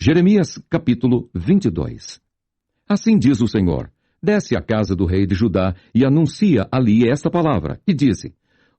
Jeremias capítulo 22. Assim diz o Senhor: desce à casa do rei de Judá e anuncia ali esta palavra, e dize: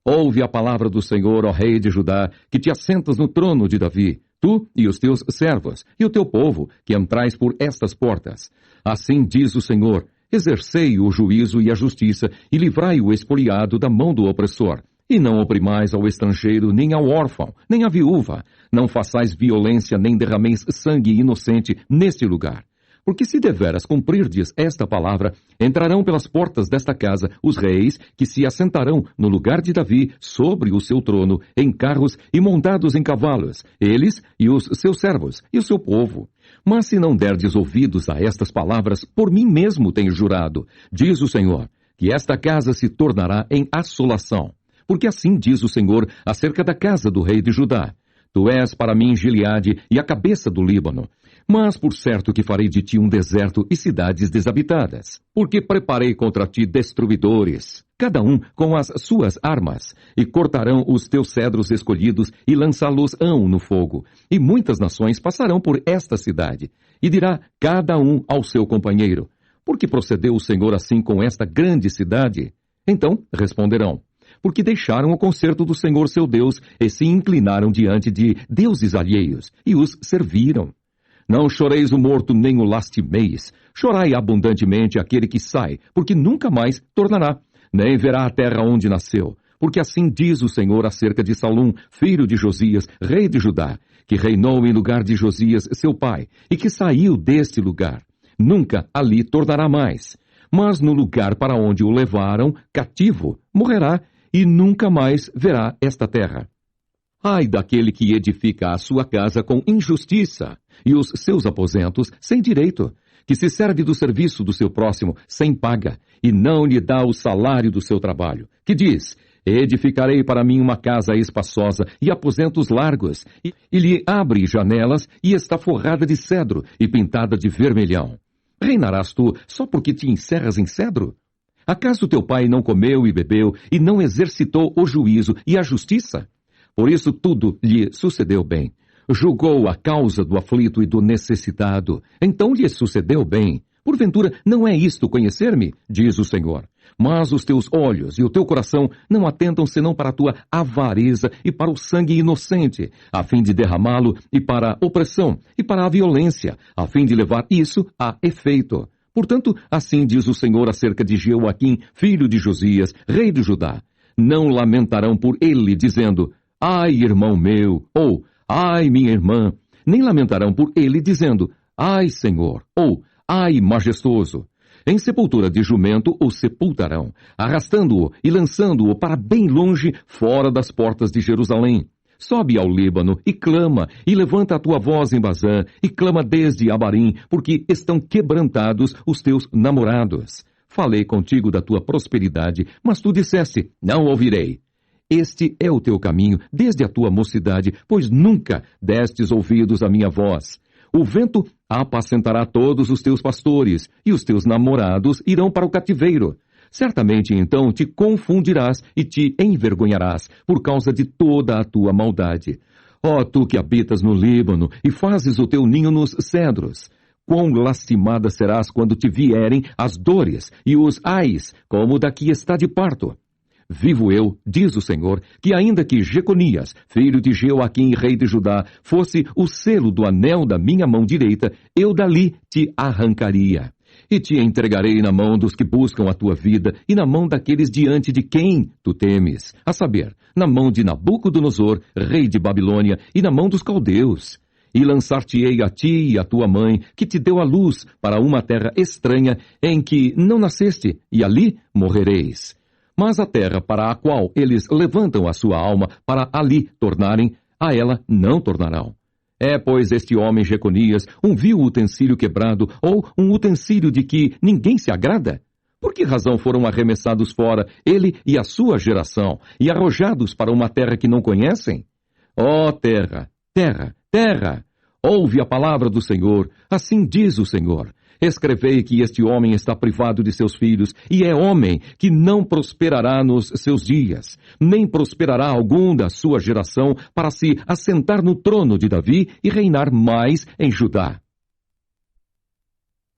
ouve a palavra do Senhor, ó rei de Judá, que te assentas no trono de Davi, tu e os teus servos, e o teu povo, que entrais por estas portas. Assim diz o Senhor: exercei o juízo e a justiça, e livrai o expoliado da mão do opressor. E não oprimais ao estrangeiro, nem ao órfão, nem à viúva. Não façais violência, nem derrameis sangue inocente neste lugar. Porque se deveras cumprirdes esta palavra, entrarão pelas portas desta casa os reis que se assentarão no lugar de Davi sobre o seu trono, em carros e montados em cavalos, eles e os seus servos e o seu povo. Mas se não derdes ouvidos a estas palavras, por mim mesmo tenho jurado, diz o Senhor, que esta casa se tornará em assolação. Porque assim diz o Senhor acerca da casa do rei de Judá: tu és para mim Gileade e a cabeça do Líbano. Mas por certo que farei de ti um deserto e cidades desabitadas. Porque preparei contra ti destruidores, cada um com as suas armas, e cortarão os teus cedros escolhidos e lançá-los-ão no fogo. E muitas nações passarão por esta cidade. E dirá cada um ao seu companheiro: por que procedeu o Senhor assim com esta grande cidade? Então responderão: porque deixaram o concerto do Senhor seu Deus e se inclinaram diante de deuses alheios e os serviram. Não choreis o morto nem o lastimeis, chorai abundantemente aquele que sai, porque nunca mais tornará, nem verá a terra onde nasceu. Porque assim diz o Senhor acerca de Salum, filho de Josias, rei de Judá, que reinou em lugar de Josias, seu pai, e que saiu deste lugar. Nunca ali tornará mais, mas no lugar para onde o levaram cativo, morrerá, e nunca mais verá esta terra. Ai daquele que edifica a sua casa com injustiça, e os seus aposentos sem direito, que se serve do serviço do seu próximo sem paga, e não lhe dá o salário do seu trabalho, que diz: edificarei para mim uma casa espaçosa e aposentos largos, e lhe abre janelas, e está forrada de cedro e pintada de vermelhão. Reinarás tu só porque te encerras em cedro? Acaso teu pai não comeu e bebeu, e não exercitou o juízo e a justiça? Por isso tudo lhe sucedeu bem. Julgou a causa do aflito e do necessitado. Então lhe sucedeu bem. Porventura, não é isto conhecer-me? Diz o Senhor. Mas os teus olhos e o teu coração não atentam senão para a tua avareza e para o sangue inocente, a fim de derramá-lo, e para a opressão e para a violência, a fim de levar isso a efeito. Portanto, assim diz o Senhor acerca de Jeoaquim, filho de Josias, rei de Judá: não lamentarão por ele, dizendo: ai, irmão meu, ou ai, minha irmã. Nem lamentarão por ele, dizendo: ai, Senhor, ou ai, majestoso. Em sepultura de jumento o sepultarão, arrastando-o e lançando-o para bem longe, fora das portas de Jerusalém. Sobe ao Líbano e clama, e levanta a tua voz em Bazã, e clama desde Abarim, porque estão quebrantados os teus namorados. Falei contigo da tua prosperidade, mas tu disseste: não ouvirei. Este é o teu caminho desde a tua mocidade, pois nunca destes ouvidos à minha voz. O vento apacentará todos os teus pastores, e os teus namorados irão para o cativeiro. Certamente então te confundirás e te envergonharás por causa de toda a tua maldade. Ó tu que habitas no Líbano e fazes o teu ninho nos cedros, quão lastimada serás quando te vierem as dores e os ais, como o da que está de parto. Vivo eu, diz o Senhor, que ainda que Jeconias, filho de Jeoaquim, rei de Judá, fosse o selo do anel da minha mão direita, eu dali te arrancaria. E te entregarei na mão dos que buscam a tua vida, e na mão daqueles diante de quem tu temes, a saber, na mão de Nabucodonosor, rei de Babilônia, e na mão dos caldeus. E lançar-te-ei a ti e a tua mãe, que te deu a luz, para uma terra estranha, em que não nasceste, e ali morrereis. Mas a terra para a qual eles levantam a sua alma, para ali tornarem, a ela não tornarão. É, pois, este homem Jeconias um vil utensílio quebrado, ou um utensílio de que ninguém se agrada? Por que razão foram arremessados fora, ele e a sua geração, e arrojados para uma terra que não conhecem? Ó terra, terra, terra, ouve a palavra do Senhor, assim diz o Senhor. Escrevei que este homem está privado de seus filhos, e é homem que não prosperará nos seus dias, nem prosperará algum da sua geração para se assentar no trono de Davi e reinar mais em Judá.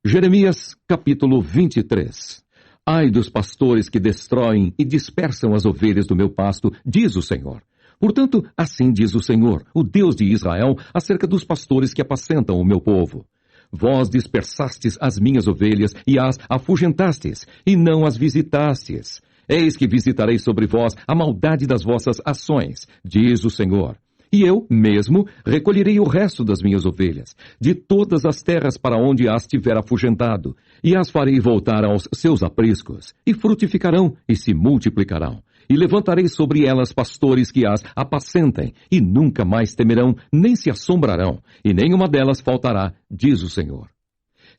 Jeremias, capítulo 23. Ai dos pastores que destroem e dispersam as ovelhas do meu pasto, diz o Senhor. Portanto, assim diz o Senhor, o Deus de Israel, acerca dos pastores que apacentam o meu povo. Vós dispersastes as minhas ovelhas e as afugentastes, e não as visitastes. Eis que visitarei sobre vós a maldade das vossas ações, diz o Senhor. E eu, mesmo, recolherei o resto das minhas ovelhas, de todas as terras para onde as tiver afugentado, e as farei voltar aos seus apriscos, e frutificarão e se multiplicarão. E levantarei sobre elas pastores que as apacentem, e nunca mais temerão, nem se assombrarão, e nenhuma delas faltará, diz o Senhor.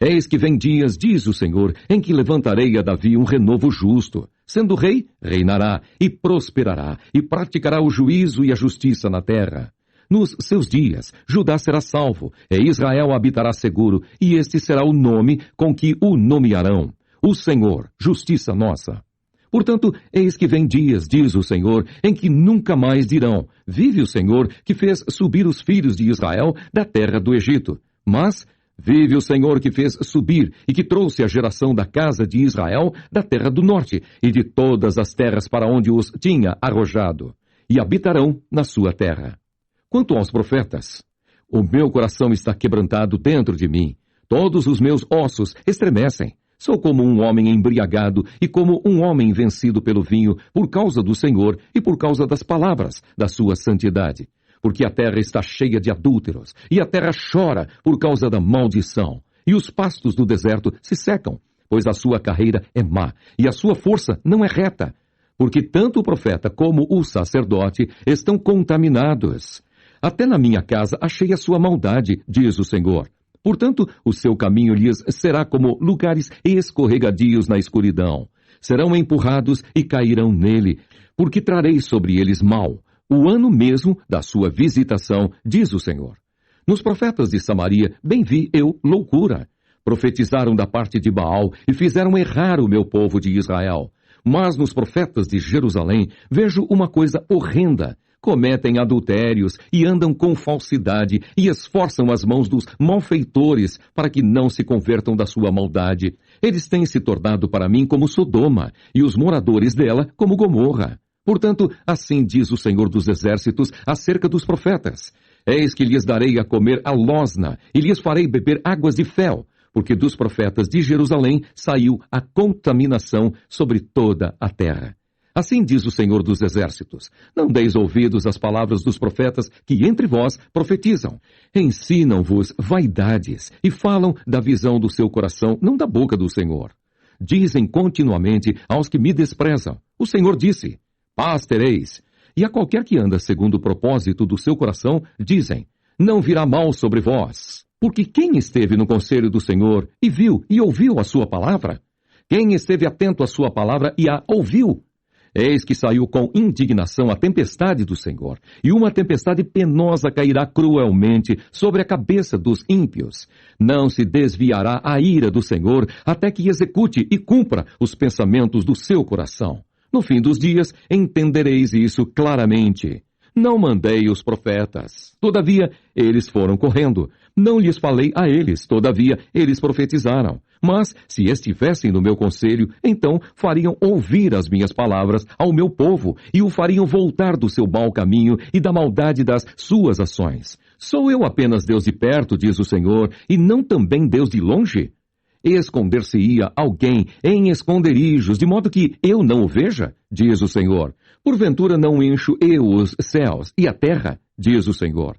Eis que vem dias, diz o Senhor, em que levantarei a Davi um renovo justo. Sendo rei, reinará, e prosperará, e praticará o juízo e a justiça na terra. Nos seus dias, Judá será salvo, e Israel habitará seguro, e este será o nome com que o nomearão. O Senhor, justiça nossa. Portanto, eis que vem dias, diz o Senhor, em que nunca mais dirão, vive o Senhor que fez subir os filhos de Israel da terra do Egito. Mas vive o Senhor que fez subir e que trouxe a geração da casa de Israel da terra do norte e de todas as terras para onde os tinha arrojado, e habitarão na sua terra. Quanto aos profetas, o meu coração está quebrantado dentro de mim, todos os meus ossos estremecem. Sou como um homem embriagado e como um homem vencido pelo vinho por causa do Senhor e por causa das palavras da sua santidade. Porque a terra está cheia de adúlteros, e a terra chora por causa da maldição. E os pastos do deserto se secam, pois a sua carreira é má, e a sua força não é reta. Porque tanto o profeta como o sacerdote estão contaminados. Até na minha casa achei a sua maldade, diz o Senhor. Portanto, o seu caminho lhes será como lugares escorregadios na escuridão. Serão empurrados e cairão nele, porque trarei sobre eles mal, o ano mesmo da sua visitação, diz o Senhor. Nos profetas de Samaria, bem vi eu loucura. Profetizaram da parte de Baal e fizeram errar o meu povo de Israel. Mas nos profetas de Jerusalém vejo uma coisa horrenda. Cometem adultérios e andam com falsidade e esforçam as mãos dos malfeitores para que não se convertam da sua maldade. Eles têm se tornado para mim como Sodoma e os moradores dela como Gomorra. Portanto, assim diz o Senhor dos Exércitos acerca dos profetas. Eis que lhes darei a comer a losna e lhes farei beber águas de fel, porque dos profetas de Jerusalém saiu a contaminação sobre toda a terra. Assim diz o Senhor dos Exércitos, não deis ouvidos às palavras dos profetas que entre vós profetizam. Ensinam-vos vaidades e falam da visão do seu coração, não da boca do Senhor. Dizem continuamente aos que me desprezam, o Senhor disse, paz tereis. E a qualquer que anda segundo o propósito do seu coração, dizem, não virá mal sobre vós. Porque quem esteve no conselho do Senhor e viu e ouviu a sua palavra? Quem esteve atento à sua palavra e a ouviu? Eis que saiu com indignação a tempestade do Senhor, e uma tempestade penosa cairá cruelmente sobre a cabeça dos ímpios. Não se desviará a ira do Senhor até que execute e cumpra os pensamentos do seu coração. No fim dos dias entendereis isso claramente. Não mandei os profetas, todavia eles foram correndo. Não lhes falei a eles, todavia eles profetizaram. Mas, se estivessem no meu conselho, então fariam ouvir as minhas palavras ao meu povo, e o fariam voltar do seu mau caminho e da maldade das suas ações. Sou eu apenas Deus de perto, diz o Senhor, e não também Deus de longe? Esconder-se-ia alguém em esconderijos, de modo que eu não o veja, diz o Senhor. Porventura não encho eu os céus e a terra, diz o Senhor.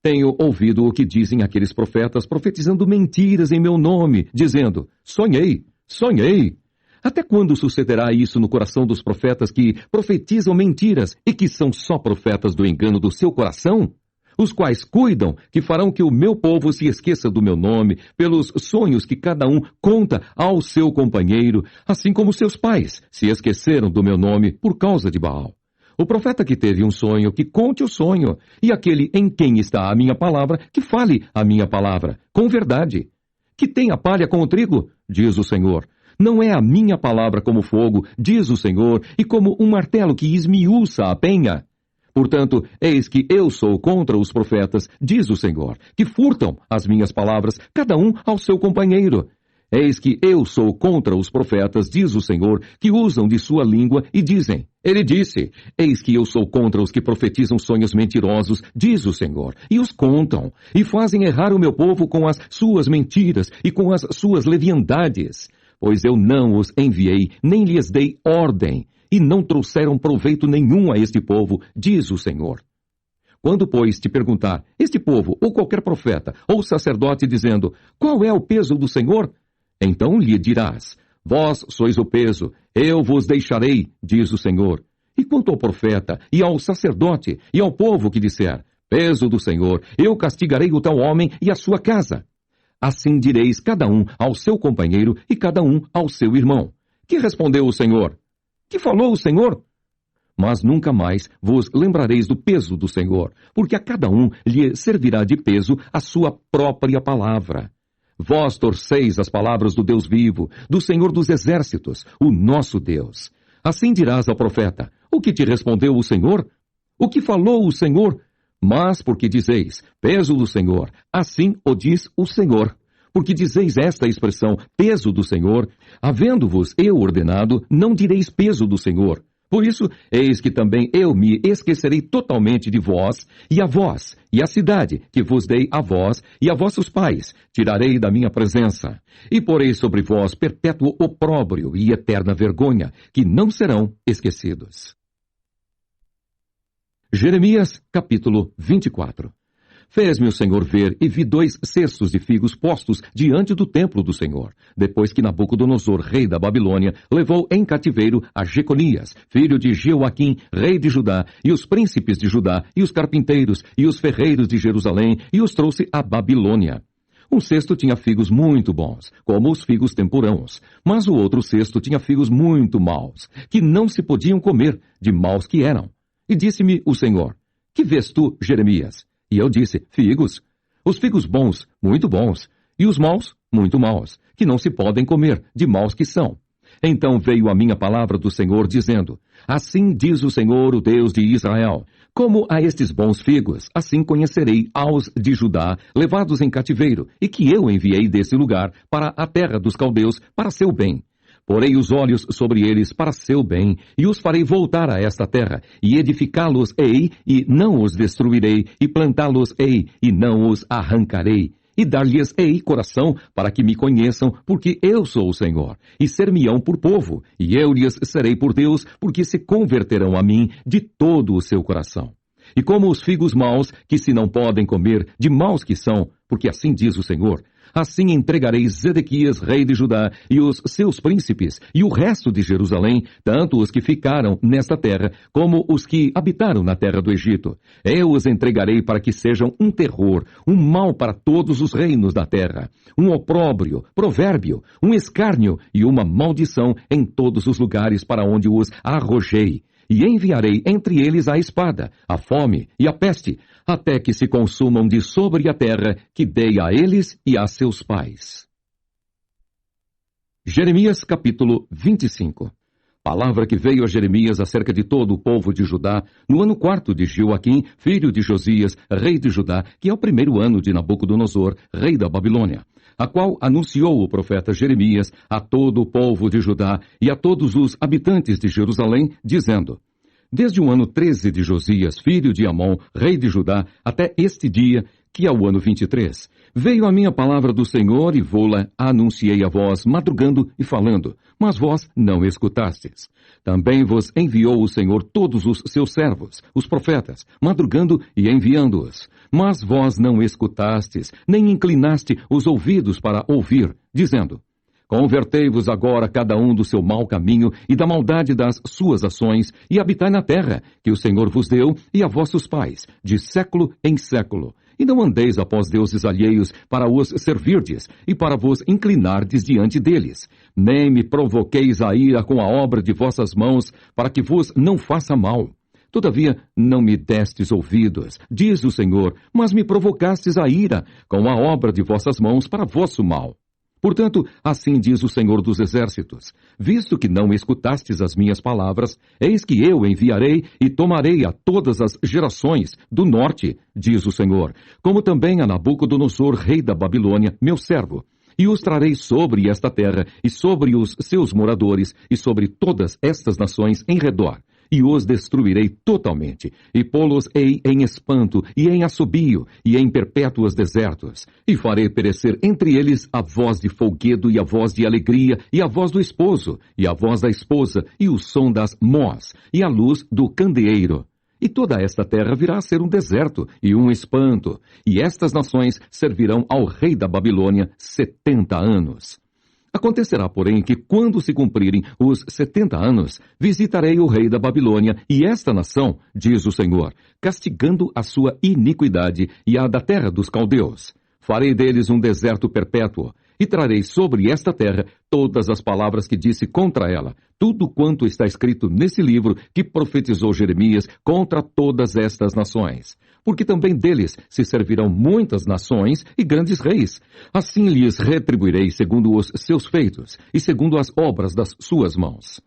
Tenho ouvido o que dizem aqueles profetas profetizando mentiras em meu nome, dizendo, sonhei, sonhei. Até quando sucederá isso no coração dos profetas que profetizam mentiras e que são só profetas do engano do seu coração? Os quais cuidam que farão que o meu povo se esqueça do meu nome, pelos sonhos que cada um conta ao seu companheiro, assim como seus pais se esqueceram do meu nome por causa de Baal. O profeta que teve um sonho, que conte o sonho, e aquele em quem está a minha palavra, que fale a minha palavra, com verdade. Que tem a palha com o trigo? Diz o Senhor. Não é a minha palavra como fogo, diz o Senhor, e como um martelo que esmiuça a penha? Portanto, eis que eu sou contra os profetas, diz o Senhor, que furtam as minhas palavras, cada um ao seu companheiro. Eis que eu sou contra os profetas, diz o Senhor, que usam de sua língua e dizem. Ele disse, eis que eu sou contra os que profetizam sonhos mentirosos, diz o Senhor, e os contam, e fazem errar o meu povo com as suas mentiras e com as suas leviandades. Pois eu não os enviei, nem lhes dei ordem, e não trouxeram proveito nenhum a este povo, diz o Senhor. Quando, pois, te perguntar, este povo, ou qualquer profeta, ou sacerdote, dizendo, qual é o peso do Senhor? Então lhe dirás, vós sois o peso, eu vos deixarei, diz o Senhor. E quanto ao profeta, e ao sacerdote, e ao povo que disser, peso do Senhor, eu castigarei o tal homem e a sua casa. Assim direis cada um ao seu companheiro e cada um ao seu irmão. Que respondeu o Senhor? Que falou o Senhor? Mas nunca mais vos lembrareis do peso do Senhor, porque a cada um lhe servirá de peso a sua própria palavra. Vós torceis as palavras do Deus vivo, do Senhor dos exércitos, o nosso Deus. Assim dirás ao profeta, o que te respondeu o Senhor? O que falou o Senhor? Mas porque dizeis, peso do Senhor, assim o diz o Senhor. Porque dizeis esta expressão, peso do Senhor, havendo-vos eu ordenado, não direis peso do Senhor. Por isso, eis que também eu me esquecerei totalmente de vós, e a vós, e a cidade que vos dei a vós, e a vossos pais, tirarei da minha presença. E porei sobre vós perpétuo opróbrio e eterna vergonha, que não serão esquecidos. Jeremias, capítulo 24. Fez-me o Senhor ver e vi 2 cestos de figos postos diante do templo do Senhor, depois que Nabucodonosor, rei da Babilônia, levou em cativeiro a Jeconias, filho de Jeoaquim, rei de Judá, e os príncipes de Judá, e os carpinteiros, e os ferreiros de Jerusalém, e os trouxe à Babilônia. Um cesto tinha figos muito bons, como os figos tempurãos, mas o outro cesto tinha figos muito maus, que não se podiam comer, de maus que eram. E disse-me o Senhor, que vês tu, Jeremias? E eu disse, figos. Os figos bons, muito bons, e os maus, muito maus, que não se podem comer, de maus que são. Então veio a minha palavra do Senhor, dizendo, assim diz o Senhor, o Deus de Israel, como a estes bons figos, assim conhecerei aos de Judá, levados em cativeiro, e que eu enviei desse lugar para a terra dos caldeus, para seu bem. Porei os olhos sobre eles para seu bem, e os farei voltar a esta terra, e edificá-los-ei, e não os destruirei, e plantá-los-ei, e não os arrancarei, e dar-lhes-ei coração, para que me conheçam, porque eu sou o Senhor, e ser-me-ão por povo, e eu lhes serei por Deus, porque se converterão a mim de todo o seu coração. E como os figos maus, que se não podem comer, de maus que são, porque assim diz o Senhor, assim entregarei Zedequias, rei de Judá, e os seus príncipes, e o resto de Jerusalém, tanto os que ficaram nesta terra, como os que habitaram na terra do Egito. Eu os entregarei para que sejam um terror, um mal para todos os reinos da terra, um opróbrio, provérbio, um escárnio e uma maldição em todos os lugares para onde os arrojei. E enviarei entre eles a espada, a fome e a peste, até que se consumam de sobre a terra que dei a eles e a seus pais. Jeremias capítulo 25. Palavra que veio a Jeremias acerca de todo o povo de Judá, no ano 4º de Joaquim, filho de Josias, rei de Judá, que é o 1º ano de Nabucodonosor, rei da Babilônia, a qual anunciou o profeta Jeremias a todo o povo de Judá e a todos os habitantes de Jerusalém, dizendo, desde o ano 13 de Josias, filho de Amon, rei de Judá, até este dia, que é o ano 23, veio a minha palavra do Senhor e vou-la anunciei a vós, madrugando e falando, mas vós não escutastes. Também vos enviou o Senhor todos os seus servos, os profetas, madrugando e enviando-os. Mas vós não escutastes, nem inclinaste os ouvidos para ouvir, dizendo, convertei-vos agora cada um do seu mau caminho e da maldade das suas ações, e habitai na terra, que o Senhor vos deu, e a vossos pais, de século em século. E não andeis após deuses alheios para os servirdes, e para vos inclinardes diante deles. Nem me provoqueis a ira com a obra de vossas mãos, para que vos não faça mal. Todavia, não me destes ouvidos, diz o Senhor, mas me provocastes a ira com a obra de vossas mãos para vosso mal. Portanto, assim diz o Senhor dos Exércitos: visto que não escutastes as minhas palavras, eis que eu enviarei e tomarei a todas as gerações do norte, diz o Senhor, como também a Nabucodonosor, rei da Babilônia, meu servo. E os trarei sobre esta terra, e sobre os seus moradores, e sobre todas estas nações em redor. E os destruirei totalmente, e pô-los-ei em espanto, e em assobio, e em perpétuos desertos. E farei perecer entre eles a voz de folguedo, e a voz de alegria, e a voz do esposo, e a voz da esposa, e o som das mós, e a luz do candeeiro. E toda esta terra virá a ser um deserto e um espanto, e estas nações servirão ao rei da Babilônia 70 anos. Acontecerá, porém, que quando se cumprirem os 70 anos, visitarei o rei da Babilônia e esta nação, diz o Senhor, castigando a sua iniquidade e a da terra dos caldeus. Farei deles um deserto perpétuo, e trarei sobre esta terra todas as palavras que disse contra ela, tudo quanto está escrito nesse livro que profetizou Jeremias contra todas estas nações. Porque também deles se servirão muitas nações e grandes reis. Assim lhes retribuirei segundo os seus feitos e segundo as obras das suas mãos.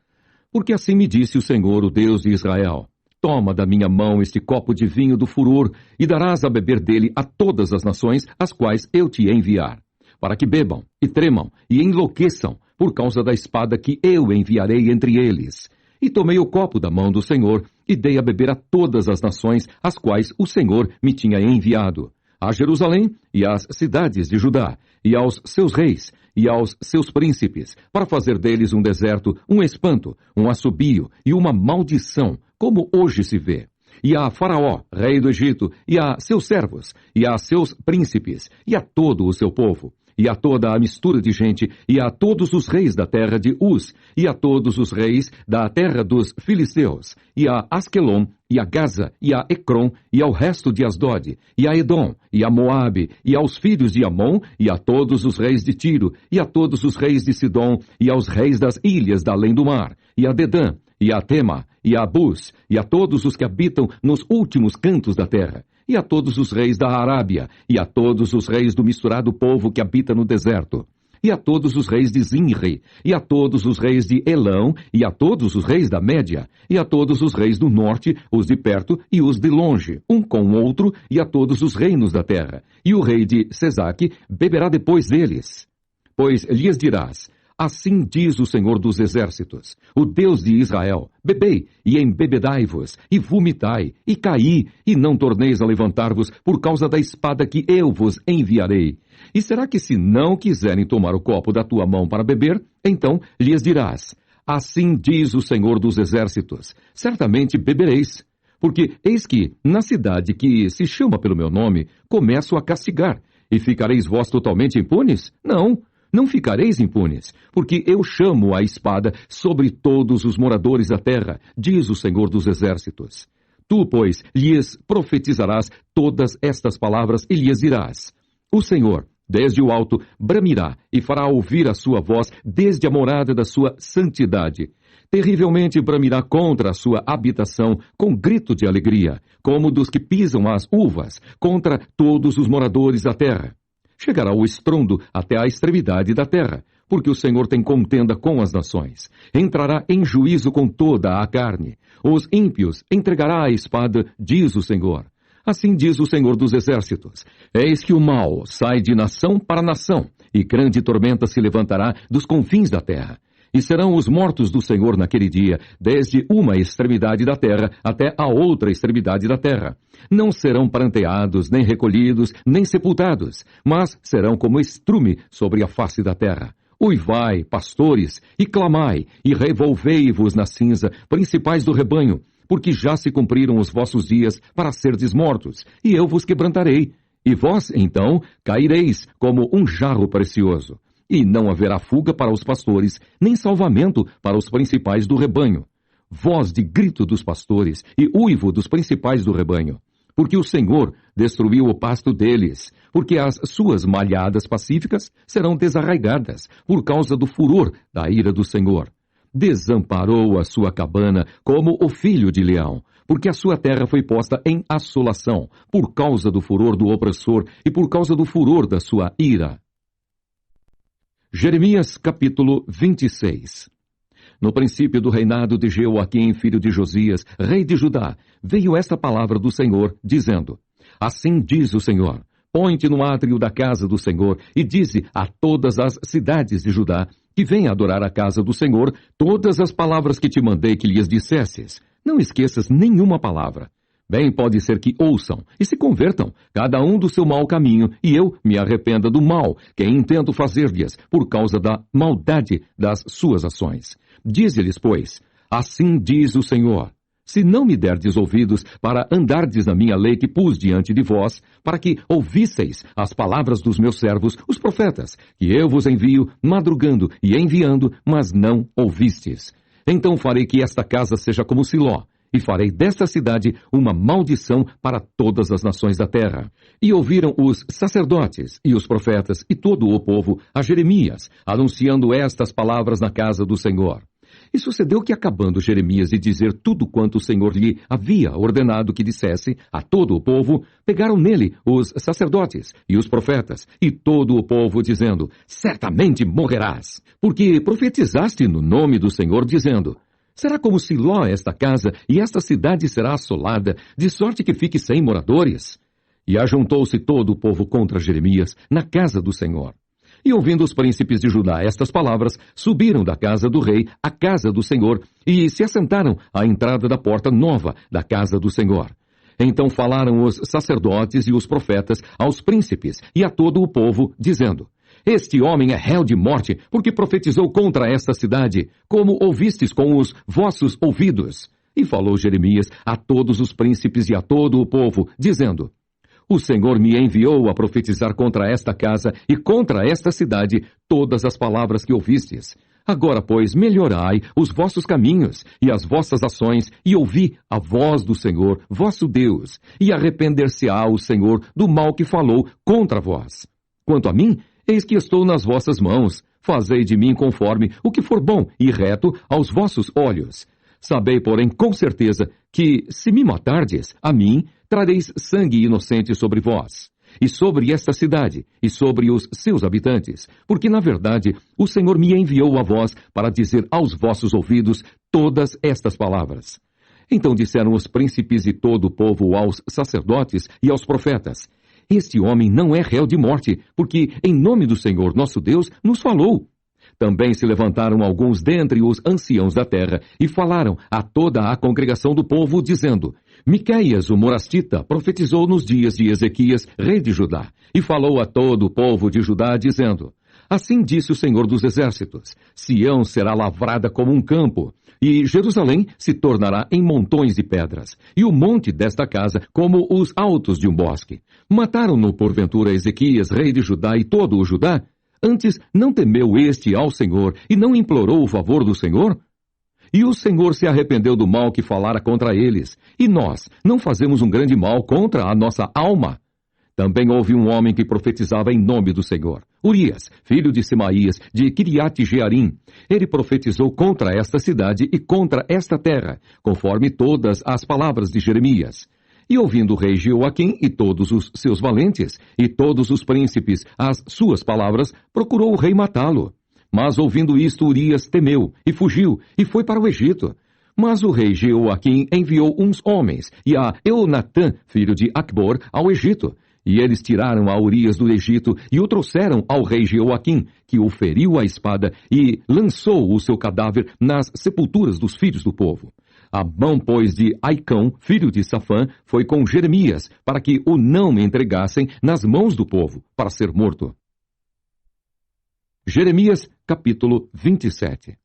Porque assim me disse o Senhor, o Deus de Israel: toma da minha mão este copo de vinho do furor e darás a beber dele a todas as nações as quais eu te enviar, para que bebam e tremam e enlouqueçam por causa da espada que eu enviarei entre eles. E tomei o copo da mão do Senhor e dei a beber a todas as nações as quais o Senhor me tinha enviado, a Jerusalém e às cidades de Judá, e aos seus reis, e aos seus príncipes, para fazer deles um deserto, um espanto, um assobio e uma maldição, como hoje se vê. E a Faraó, rei do Egito, e a seus servos, e a seus príncipes, e a todo o seu povo, e a toda a mistura de gente, e a todos os reis da terra de Uz, e a todos os reis da terra dos filisteus, e a Asquelon, e a Gaza, e a Ecrom, e ao resto de Asdod, e a Edom, e a Moabe, e aos filhos de Amon, e a todos os reis de Tiro, e a todos os reis de Sidom, e aos reis das ilhas da além do mar, e a Dedã, e a Tema, e a Bus, e a todos os que habitam nos últimos cantos da terra, e a todos os reis da Arábia, e a todos os reis do misturado povo que habita no deserto, e a todos os reis de Zinri, e a todos os reis de Elão, e a todos os reis da Média, e a todos os reis do norte, os de perto e os de longe, um com o outro, e a todos os reinos da terra. E o rei de Sesaque beberá depois deles. Pois lhes dirás: assim diz o Senhor dos Exércitos, o Deus de Israel: bebei, e embebedai-vos, e vomitai, e caí, e não torneis a levantar-vos por causa da espada que eu vos enviarei. E será que se não quiserem tomar o copo da tua mão para beber, então lhes dirás: assim diz o Senhor dos Exércitos, certamente bebereis. Porque eis que, na cidade que se chama pelo meu nome, começo a castigar, e ficareis vós totalmente impunes? Não ficareis impunes, porque eu chamo a espada sobre todos os moradores da terra, diz o Senhor dos Exércitos. Tu, pois, lhes profetizarás todas estas palavras e lhes dirás: o Senhor, desde o alto, bramirá e fará ouvir a sua voz desde a morada da sua santidade. Terrivelmente bramirá contra a sua habitação com grito de alegria, como dos que pisam as uvas, contra todos os moradores da terra. Chegará o estrondo até a extremidade da terra, porque o Senhor tem contenda com as nações. Entrará em juízo com toda a carne. Os ímpios entregará a espada, diz o Senhor. Assim diz o Senhor dos Exércitos: eis que o mal sai de nação para nação, e grande tormenta se levantará dos confins da terra. E serão os mortos do Senhor naquele dia, desde uma extremidade da terra até a outra extremidade da terra. Não serão pranteados, nem recolhidos, nem sepultados, mas serão como estrume sobre a face da terra. Uivai, pastores, e clamai, e revolvei-vos na cinza, principais do rebanho, porque já se cumpriram os vossos dias para serdes mortos, e eu vos quebrantarei. E vós, então, caireis como um jarro precioso. E não haverá fuga para os pastores, nem salvamento para os principais do rebanho. Voz de grito dos pastores e uivo dos principais do rebanho. Porque o Senhor destruiu o pasto deles, porque as suas malhadas pacíficas serão desarraigadas, por causa do furor da ira do Senhor. Desamparou a sua cabana como o filho de leão, porque a sua terra foi posta em assolação, por causa do furor do opressor e por causa do furor da sua ira. Jeremias capítulo 26. No princípio do reinado de Jeoaquim, filho de Josias, rei de Judá, veio esta palavra do Senhor, dizendo: Assim diz o Senhor: Põe-te no átrio da casa do Senhor e dize a todas as cidades de Judá que venham adorar a casa do Senhor todas as palavras que te mandei que lhes dissesses. Não esqueças nenhuma palavra. Bem pode ser que ouçam e se convertam, cada um do seu mau caminho, e eu me arrependa do mal que intento fazer-lhes por causa da maldade das suas ações. Dize-lhes, pois, assim diz o Senhor: se não me derdes ouvidos para andardes na minha lei que pus diante de vós, para que ouvisseis as palavras dos meus servos, os profetas, que eu vos envio, madrugando e enviando, mas não ouvistes. Então farei que esta casa seja como Siló, e farei desta cidade uma maldição para todas as nações da terra. E ouviram os sacerdotes e os profetas e todo o povo a Jeremias, anunciando estas palavras na casa do Senhor. E sucedeu que, acabando Jeremias de dizer tudo quanto o Senhor lhe havia ordenado que dissesse a todo o povo, pegaram nele os sacerdotes e os profetas e todo o povo, dizendo: certamente morrerás, porque profetizaste no nome do Senhor, dizendo: será como Siló esta casa, e esta cidade será assolada, de sorte que fique sem moradores? E ajuntou-se todo o povo contra Jeremias na casa do Senhor. E ouvindo os príncipes de Judá estas palavras, subiram da casa do rei à casa do Senhor, e se assentaram à entrada da porta nova da casa do Senhor. Então falaram os sacerdotes e os profetas aos príncipes e a todo o povo, dizendo: este homem é réu de morte, porque profetizou contra esta cidade, como ouvistes com os vossos ouvidos. E falou Jeremias a todos os príncipes e a todo o povo, dizendo: o Senhor me enviou a profetizar contra esta casa e contra esta cidade todas as palavras que ouvistes. Agora, pois, melhorai os vossos caminhos e as vossas ações, e ouvi a voz do Senhor, vosso Deus, e arrepender-se-á o Senhor do mal que falou contra vós. Quanto a mim, eis que estou nas vossas mãos. Fazei de mim conforme o que for bom e reto aos vossos olhos. Sabei, porém, com certeza, que, se me matardes, a mim, trareis sangue inocente sobre vós, e sobre esta cidade, e sobre os seus habitantes, porque, na verdade, o Senhor me enviou a vós para dizer aos vossos ouvidos todas estas palavras. Então disseram os príncipes e todo o povo aos sacerdotes e aos profetas: este homem não é réu de morte, porque, em nome do Senhor nosso Deus, nos falou. Também se levantaram alguns dentre os anciãos da terra e falaram a toda a congregação do povo, dizendo: Miqueias, o morastita, profetizou nos dias de Ezequias, rei de Judá, e falou a todo o povo de Judá, dizendo: assim disse o Senhor dos exércitos: Sião será lavrada como um campo, e Jerusalém se tornará em montões de pedras, e o monte desta casa como os altos de um bosque. Mataram-no porventura Ezequias, rei de Judá, e todo o Judá? Antes não temeu este ao Senhor, e não implorou o favor do Senhor? E o Senhor se arrependeu do mal que falara contra eles, e nós não fazemos um grande mal contra a nossa alma? Também houve um homem que profetizava em nome do Senhor, Urias, filho de Semaías, de Quiriate-Jearim. Ele profetizou contra esta cidade e contra esta terra, conforme todas as palavras de Jeremias. E ouvindo o rei Jeoaquim e todos os seus valentes, e todos os príncipes, as suas palavras, procurou o rei matá-lo. Mas ouvindo isto, Urias temeu, e fugiu, e foi para o Egito. Mas o rei Jeoaquim enviou uns homens, e a Eunatã, filho de Acbor, ao Egito. E eles tiraram a Urias do Egito, e o trouxeram ao rei Jeoaquim, que o feriu à espada, e lançou o seu cadáver nas sepulturas dos filhos do povo. A mão, pois, de Aicão, filho de Safã, foi com Jeremias, para que o não me entregassem nas mãos do povo, para ser morto. Jeremias, capítulo 27.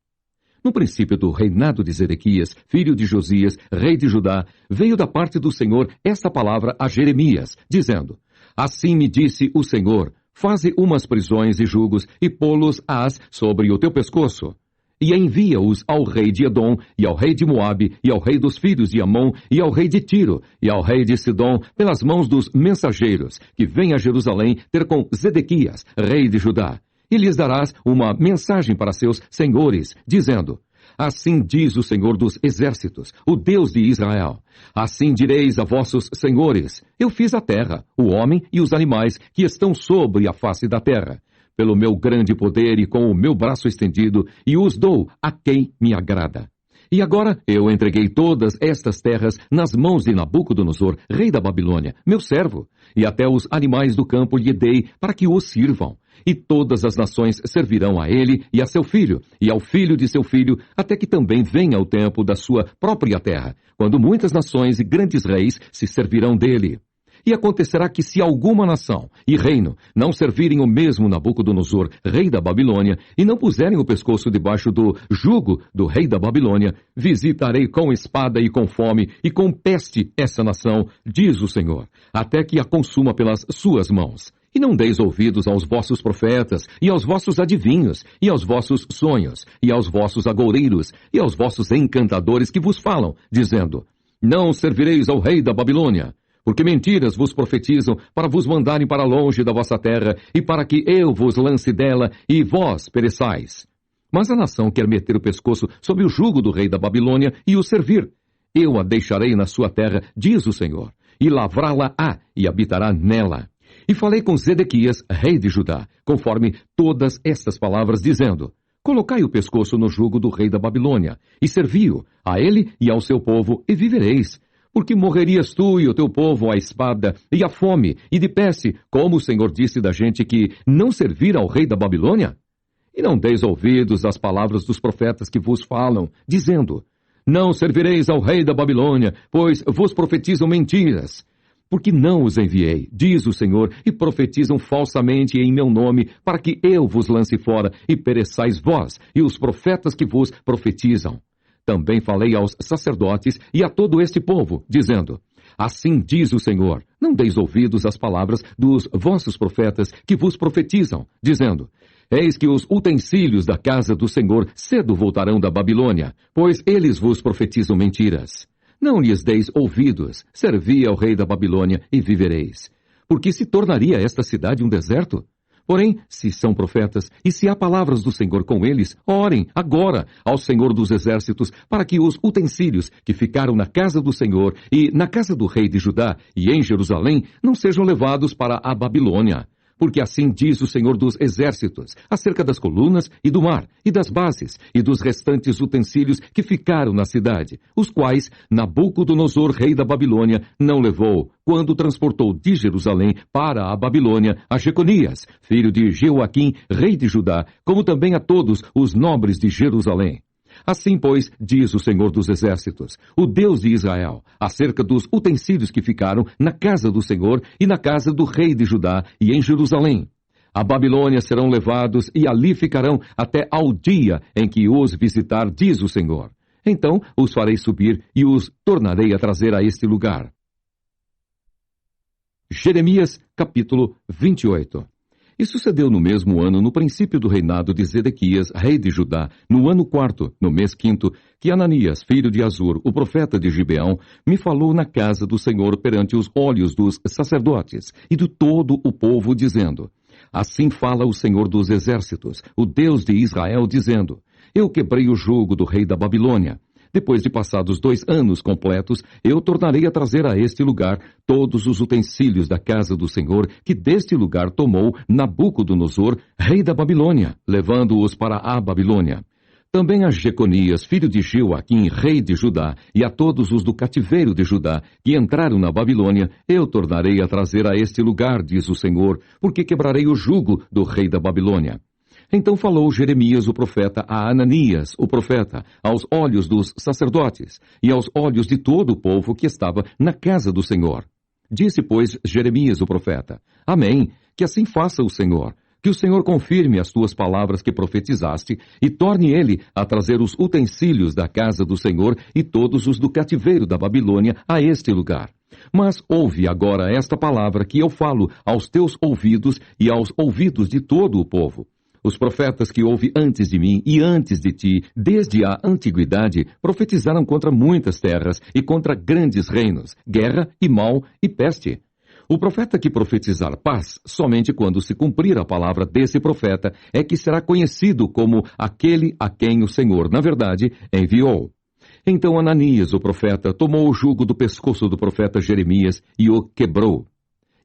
No princípio do reinado de Zedequias, filho de Josias, rei de Judá, veio da parte do Senhor esta palavra a Jeremias, dizendo: assim me disse o Senhor, faze umas prisões e jugos, e pô-los-ás sobre o teu pescoço. E envia-os ao rei de Edom, e ao rei de Moabe, e ao rei dos filhos de Amon, e ao rei de Tiro, e ao rei de Sidom, pelas mãos dos mensageiros, que vêm a Jerusalém ter com Zedequias, rei de Judá. E lhes darás uma mensagem para seus senhores, dizendo: assim diz o Senhor dos exércitos, o Deus de Israel. Assim direis a vossos senhores: eu fiz a terra, o homem e os animais que estão sobre a face da terra. pelo meu grande poder e com o meu braço estendido, e os dou a quem me agrada. E agora eu entreguei todas estas terras nas mãos de Nabucodonosor, rei da Babilônia, meu servo, e até os animais do campo lhe dei para que os sirvam. E todas as nações servirão a ele e a seu filho, e ao filho de seu filho, até que também venha o tempo da sua própria terra, quando muitas nações e grandes reis se servirão dele. E acontecerá que se alguma nação e reino não servirem o mesmo Nabucodonosor, rei da Babilônia, e não puserem o pescoço debaixo do jugo do rei da Babilônia, visitarei com espada e com fome e com peste essa nação, diz o Senhor, até que a consuma pelas suas mãos. E não deis ouvidos aos vossos profetas, e aos vossos adivinhos, e aos vossos sonhos, e aos vossos agoureiros, e aos vossos encantadores que vos falam, dizendo, não servireis ao rei da Babilônia. Porque mentiras vos profetizam para vos mandarem para longe da vossa terra, e para que eu vos lance dela, e vós pereçais. Mas a nação quer meter o pescoço sob o jugo do rei da Babilônia e o servir. Eu a deixarei na sua terra, diz o Senhor, e lavrá-la-á, e habitará nela. E falei com Zedequias, rei de Judá, conforme todas estas palavras, dizendo, colocai o pescoço no jugo do rei da Babilônia, e servi-o, a ele e ao seu povo, e vivereis. Porque morrerias tu e o teu povo à espada e à fome e de peste, como o Senhor disse da gente que não servira ao rei da Babilônia? E não deis ouvidos às palavras dos profetas que vos falam, dizendo, não servireis ao rei da Babilônia, pois vos profetizam mentiras. Porque não os enviei, diz o Senhor, e profetizam falsamente em meu nome, para que eu vos lance fora e pereçais vós e os profetas que vos profetizam. Também falei aos sacerdotes e a todo este povo, dizendo, assim diz o Senhor, não deis ouvidos às palavras dos vossos profetas que vos profetizam, dizendo, eis que os utensílios da casa do Senhor cedo voltarão da Babilônia, pois eles vos profetizam mentiras. Não lhes deis ouvidos, servi ao rei da Babilônia e vivereis. Porque se tornaria esta cidade um deserto? Porém, se são profetas, e se há palavras do Senhor com eles, orem agora ao Senhor dos Exércitos, para que os utensílios que ficaram na casa do Senhor e na casa do rei de Judá e em Jerusalém não sejam levados para a Babilônia. Porque assim diz o Senhor dos Exércitos, acerca das colunas e do mar, e das bases, e dos restantes utensílios que ficaram na cidade, os quais Nabucodonosor, rei da Babilônia, não levou, quando transportou de Jerusalém para a Babilônia a Jeconias, filho de Jeoaquim, rei de Judá, como também a todos os nobres de Jerusalém. Assim, pois, diz o Senhor dos Exércitos, o Deus de Israel, acerca dos utensílios que ficaram na casa do Senhor e na casa do rei de Judá e em Jerusalém. A Babilônia serão levados e ali ficarão até ao dia em que os visitar, diz o Senhor. Então os farei subir e os tornarei a trazer a este lugar. Jeremias, capítulo 28. E sucedeu no mesmo ano, no princípio do reinado de Zedequias, rei de Judá, no ano 4, no mês 5º, que Ananias, filho de Azur, o profeta de Gibeão, me falou na casa do Senhor perante os olhos dos sacerdotes e de todo o povo, dizendo, assim fala o Senhor dos Exércitos, o Deus de Israel, dizendo, eu quebrei o jugo do rei da Babilônia. Depois de passados 2 anos completos, eu tornarei a trazer a este lugar todos os utensílios da casa do Senhor que deste lugar tomou Nabucodonosor, rei da Babilônia, levando-os para a Babilônia. Também a Jeconias, filho de Jeoaquim, rei de Judá, e a todos os do cativeiro de Judá, que entraram na Babilônia, eu tornarei a trazer a este lugar, diz o Senhor, porque quebrarei o jugo do rei da Babilônia. Então falou Jeremias o profeta a Ananias o profeta, aos olhos dos sacerdotes, e aos olhos de todo o povo que estava na casa do Senhor. Disse, pois, Jeremias o profeta, amém, que assim faça o Senhor, que o Senhor confirme as tuas palavras que profetizaste, e torne ele a trazer os utensílios da casa do Senhor e todos os do cativeiro da Babilônia a este lugar. Mas ouve agora esta palavra que eu falo aos teus ouvidos e aos ouvidos de todo o povo. Os profetas que houve antes de mim e antes de ti, desde a antiguidade, profetizaram contra muitas terras e contra grandes reinos, guerra e mal e peste. O profeta que profetizar paz, somente quando se cumprir a palavra desse profeta, é que será conhecido como aquele a quem o Senhor, na verdade, enviou. Então Ananias, o profeta, tomou o jugo do pescoço do profeta Jeremias e o quebrou.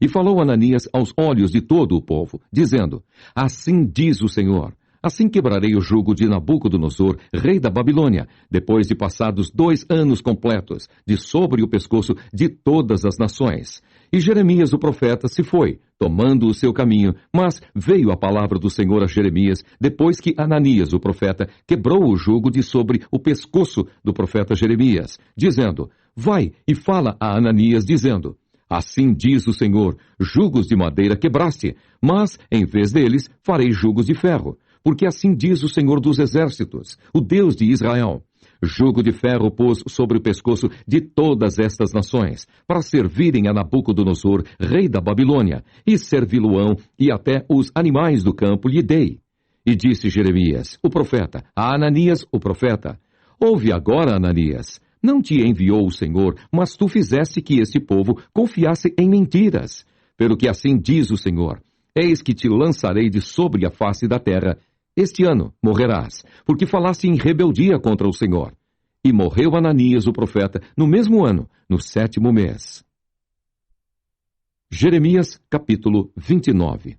E falou Ananias aos olhos de todo o povo, dizendo: Assim diz o Senhor, assim quebrarei o jugo de Nabucodonosor, rei da Babilônia, depois de passados 2 anos completos, de sobre o pescoço de todas as nações. E Jeremias o profeta se foi, tomando o seu caminho, mas veio a palavra do Senhor a Jeremias, depois que Ananias o profeta quebrou o jugo de sobre o pescoço do profeta Jeremias, dizendo: Vai e fala a Ananias, dizendo: Assim diz o Senhor, jugos de madeira quebraste, mas, em vez deles, farei jugos de ferro. Porque assim diz o Senhor dos Exércitos, o Deus de Israel: Jugo de ferro pôs sobre o pescoço de todas estas nações, para servirem a Nabucodonosor, rei da Babilônia, e servi-lo-ão, e até os animais do campo lhe dei. E disse Jeremias, o profeta, a Ananias, o profeta: Ouve agora, Ananias, não te enviou o Senhor, mas tu fizeste que este povo confiasse em mentiras. Pelo que assim diz o Senhor: Eis que te lançarei de sobre a face da terra. Este ano morrerás, porque falaste em rebeldia contra o Senhor. E morreu Ananias o profeta no mesmo ano, no 7º mês. Jeremias, capítulo 29.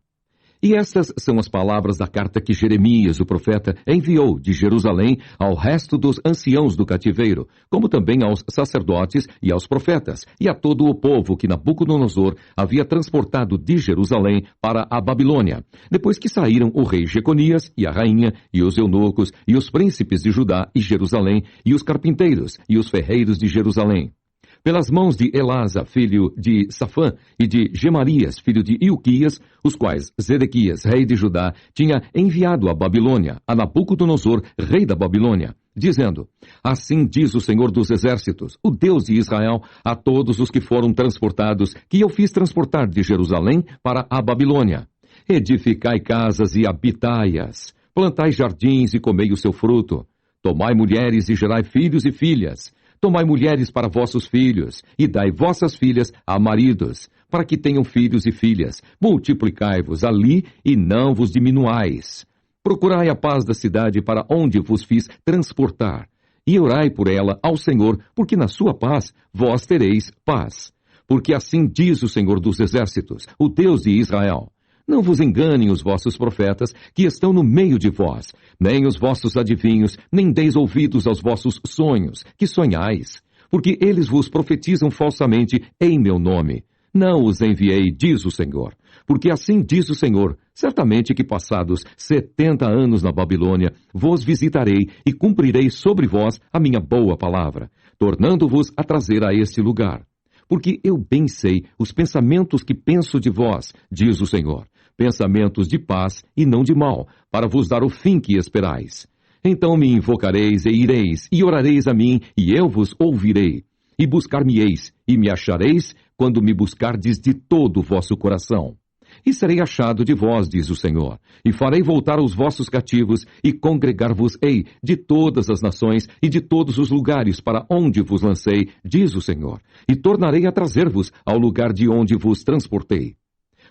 E estas são as palavras da carta que Jeremias, o profeta, enviou de Jerusalém ao resto dos anciãos do cativeiro, como também aos sacerdotes e aos profetas, e a todo o povo que Nabucodonosor havia transportado de Jerusalém para a Babilônia, depois que saíram o rei Jeconias e a rainha, e os eunucos, e os príncipes de Judá e Jerusalém, e os carpinteiros, e os ferreiros de Jerusalém. Pelas mãos de Elasa, filho de Safã, e de Gemarias, filho de Ilquias, os quais Zedequias, rei de Judá, tinha enviado à Babilônia, a Nabucodonosor, rei da Babilônia, dizendo: Assim diz o Senhor dos Exércitos, o Deus de Israel, a todos os que foram transportados, que eu fiz transportar de Jerusalém para a Babilônia: Edificai casas e habitai-as, plantai jardins e comei o seu fruto, tomai mulheres e gerai filhos e filhas. Tomai mulheres para vossos filhos, e dai vossas filhas a maridos, para que tenham filhos e filhas. Multiplicai-vos ali, e não vos diminuais. Procurai a paz da cidade para onde vos fiz transportar, e orai por ela ao Senhor, porque na sua paz vós tereis paz. Porque assim diz o Senhor dos Exércitos, o Deus de Israel: Não vos enganem os vossos profetas que estão no meio de vós, nem os vossos adivinhos, nem deis ouvidos aos vossos sonhos, que sonhais, porque eles vos profetizam falsamente em meu nome. Não os enviei, diz o Senhor. Porque assim diz o Senhor: Certamente que passados 70 anos na Babilônia, vos visitarei e cumprirei sobre vós a minha boa palavra, tornando-vos a trazer a este lugar. Porque eu bem sei os pensamentos que penso de vós, diz o Senhor, pensamentos de paz e não de mal, para vos dar o fim que esperais. Então me invocareis e ireis, e orareis a mim, e eu vos ouvirei. E buscar-me-eis, e me achareis, quando me buscardes de todo o vosso coração. E serei achado de vós, diz o Senhor, e farei voltar os vossos cativos, e congregar-vos-ei de todas as nações e de todos os lugares para onde vos lancei, diz o Senhor, e tornarei a trazer-vos ao lugar de onde vos transportei.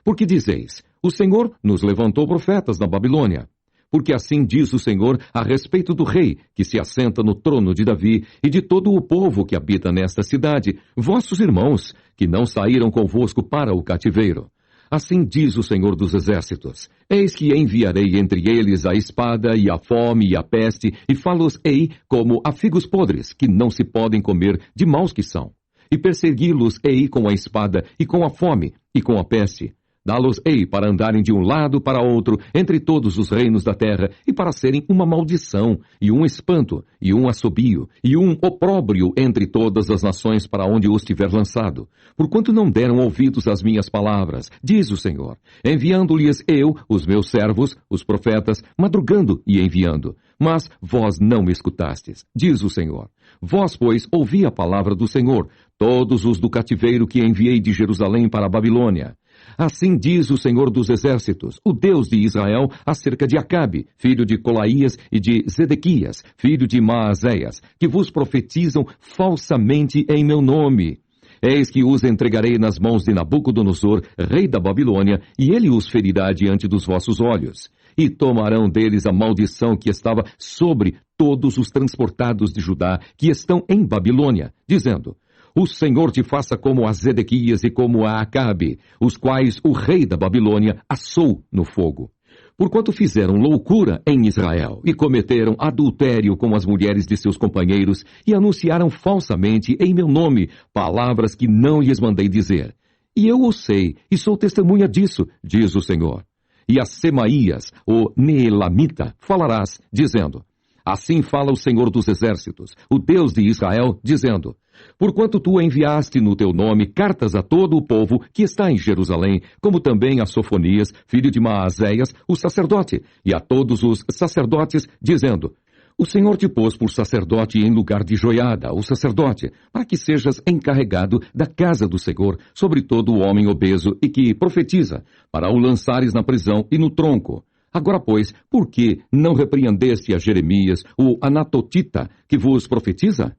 Porque dizeis: O Senhor nos levantou profetas na Babilônia. Porque assim diz o Senhor a respeito do rei que se assenta no trono de Davi e de todo o povo que habita nesta cidade, vossos irmãos, que não saíram convosco para o cativeiro. Assim diz o Senhor dos Exércitos: Eis que enviarei entre eles a espada e a fome e a peste, e fá-los-ei como a figos podres, que não se podem comer, de maus que são. E persegui-los-ei com a espada, e com a fome, e com a peste. Dá-los-ei para andarem de um lado para outro entre todos os reinos da terra, e para serem uma maldição, e um espanto, e um assobio, e um opróbrio entre todas as nações para onde os tiver lançado. Porquanto não deram ouvidos às minhas palavras, diz o Senhor, enviando-lhes eu, os meus servos, os profetas, madrugando e enviando. Mas vós não me escutastes, diz o Senhor. Vós, pois, ouvi a palavra do Senhor, todos os do cativeiro que enviei de Jerusalém para a Babilônia. Assim diz o Senhor dos Exércitos, o Deus de Israel, acerca de Acabe, filho de Colaías, e de Zedequias, filho de Maazéias, que vos profetizam falsamente em meu nome. Eis que os entregarei nas mãos de Nabucodonosor, rei da Babilônia, e ele os ferirá diante dos vossos olhos. E tomarão deles a maldição que estava sobre todos os transportados de Judá, que estão em Babilônia, dizendo: o Senhor te faça como a Zedequias e como a Acabe, os quais o rei da Babilônia assou no fogo. Porquanto fizeram loucura em Israel, e cometeram adultério com as mulheres de seus companheiros, e anunciaram falsamente em meu nome palavras que não lhes mandei dizer. E eu o sei, e sou testemunha disso, diz o Senhor. E a Semaías, o Neelamita, falarás, dizendo: Assim fala o Senhor dos Exércitos, o Deus de Israel, dizendo: Porquanto tu enviaste no teu nome cartas a todo o povo que está em Jerusalém, como também a Sofonias, filho de Maazéias, o sacerdote, e a todos os sacerdotes, dizendo: O Senhor te pôs por sacerdote em lugar de Joiada, o sacerdote, para que sejas encarregado da casa do Senhor sobre todo o homem obeso e que profetiza, para o lançares na prisão e no tronco. Agora, pois, por que não repreendeste a Jeremias, o Anatotita, que vos profetiza?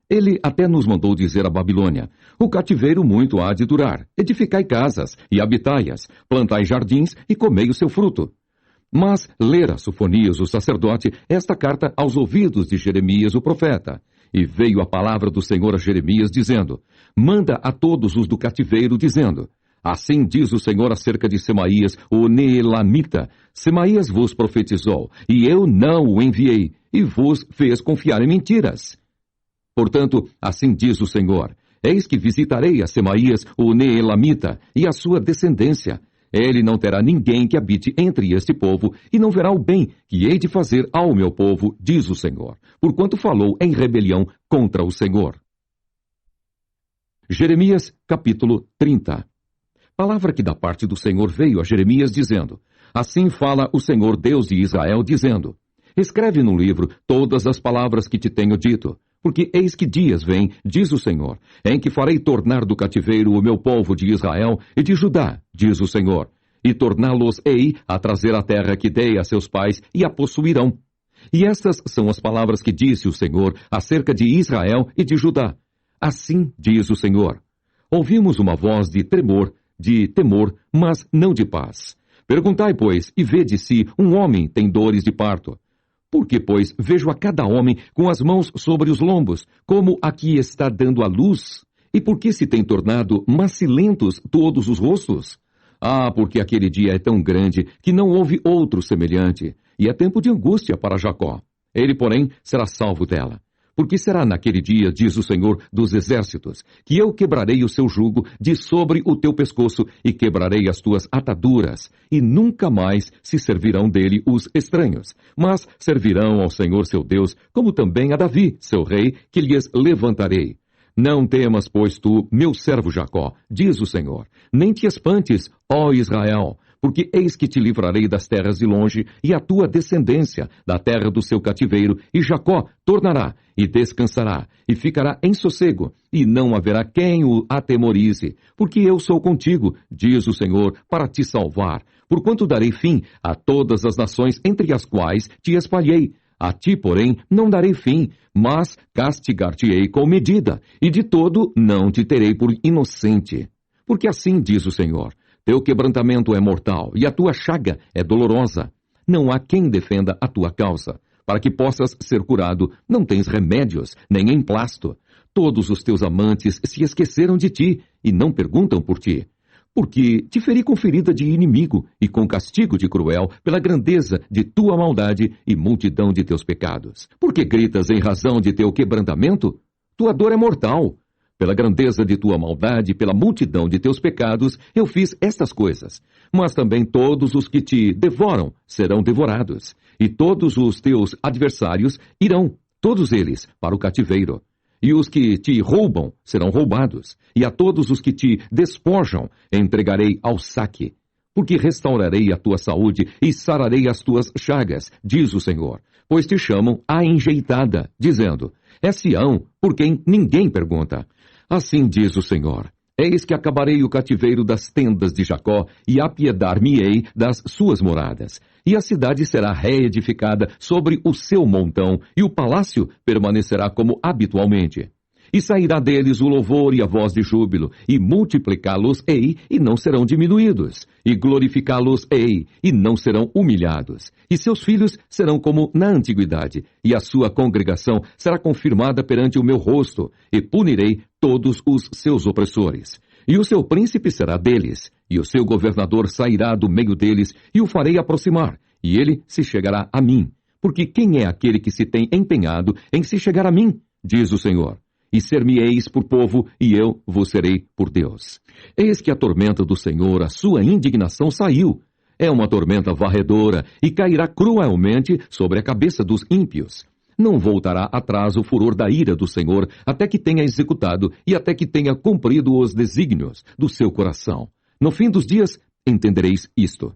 Ele até nos mandou dizer à Babilônia: O cativeiro muito há de durar. Edificai casas e habitai-as, plantai jardins e comei o seu fruto. Mas lera Sofonias, o sacerdote, esta carta aos ouvidos de Jeremias, o profeta. E veio a palavra do Senhor a Jeremias, dizendo: Manda a todos os do cativeiro, dizendo: Assim diz o Senhor acerca de Semaías, o Neelamita: Semaías vos profetizou, e eu não o enviei, e vos fez confiar em mentiras. Portanto, assim diz o Senhor: Eis que visitarei a Semaías, o Neelamita, e a sua descendência. Ele não terá ninguém que habite entre este povo, e não verá o bem que hei de fazer ao meu povo, diz o Senhor, porquanto falou em rebelião contra o Senhor. Jeremias, capítulo 30. Palavra que da parte do Senhor veio a Jeremias, dizendo: Assim fala o Senhor Deus de Israel, dizendo: Escreve no livro todas as palavras que te tenho dito, porque eis que dias vêm, diz o Senhor, em que farei tornar do cativeiro o meu povo de Israel e de Judá, diz o Senhor, e torná-los-ei a trazer a terra que dei a seus pais, e a possuirão. E estas são as palavras que disse o Senhor acerca de Israel e de Judá. Assim diz o Senhor: Ouvimos uma voz de temor, mas não de paz. Perguntai, pois, e vede se um homem tem dores de parto. Porque, pois, vejo a cada homem com as mãos sobre os lombos, como aqui está dando a luz? E por que se tem tornado macilentos todos os rostos? Ah, porque aquele dia é tão grande que não houve outro semelhante, e é tempo de angústia para Jacó. Ele, porém, será salvo dela. Porque será naquele dia, diz o Senhor dos Exércitos, que eu quebrarei o seu jugo de sobre o teu pescoço e quebrarei as tuas ataduras, e nunca mais se servirão dele os estranhos, mas servirão ao Senhor seu Deus, como também a Davi, seu rei, que lhes levantarei. Não temas, pois tu, meu servo Jacó, diz o Senhor, nem te espantes, ó Israel, porque eis que te livrarei das terras de longe, e a tua descendência da terra do seu cativeiro, e Jacó tornará, e descansará, e ficará em sossego, e não haverá quem o atemorize, porque eu sou contigo, diz o Senhor, para te salvar, porquanto darei fim a todas as nações entre as quais te espalhei. A ti, porém, não darei fim, mas castigar-te-ei com medida, e de todo não te terei por inocente. Porque assim diz o Senhor: Teu quebrantamento é mortal, e a tua chaga é dolorosa. Não há quem defenda a tua causa. Para que possas ser curado, não tens remédios, nem emplasto. Todos os teus amantes se esqueceram de ti, e não perguntam por ti. Porque te feri com ferida de inimigo, e com castigo de cruel, pela grandeza de tua maldade e multidão de teus pecados. Porque gritas em razão de teu quebrantamento? Tua dor é mortal. Pela grandeza de tua maldade, pela multidão de teus pecados, eu fiz estas coisas. Mas também todos os que te devoram serão devorados, e todos os teus adversários irão, todos eles, para o cativeiro. E os que te roubam serão roubados, e a todos os que te despojam entregarei ao saque. Porque restaurarei a tua saúde e sararei as tuas chagas, diz o Senhor. Pois te chamam a enjeitada, dizendo: É Sião, por quem ninguém pergunta. Assim diz o Senhor: Eis que acabarei o cativeiro das tendas de Jacó, e apiedar-me-ei das suas moradas. E a cidade será reedificada sobre o seu montão, e o palácio permanecerá como habitualmente. E sairá deles o louvor e a voz de júbilo, e multiplicá-los-ei, e não serão diminuídos, e glorificá-los-ei, e não serão humilhados. E seus filhos serão como na antiguidade, e a sua congregação será confirmada perante o meu rosto, e punirei todos os seus opressores. E o seu príncipe será deles, e o seu governador sairá do meio deles, e o farei aproximar, e ele se chegará a mim. Porque quem é aquele que se tem empenhado em se chegar a mim? Diz o Senhor. E ser-me-eis por povo, e eu vos serei por Deus. Eis que a tormenta do Senhor, a sua indignação saiu. É uma tormenta varredora, e cairá cruelmente sobre a cabeça dos ímpios. Não voltará atrás o furor da ira do Senhor, até que tenha executado e até que tenha cumprido os desígnios do seu coração. No fim dos dias, entendereis isto.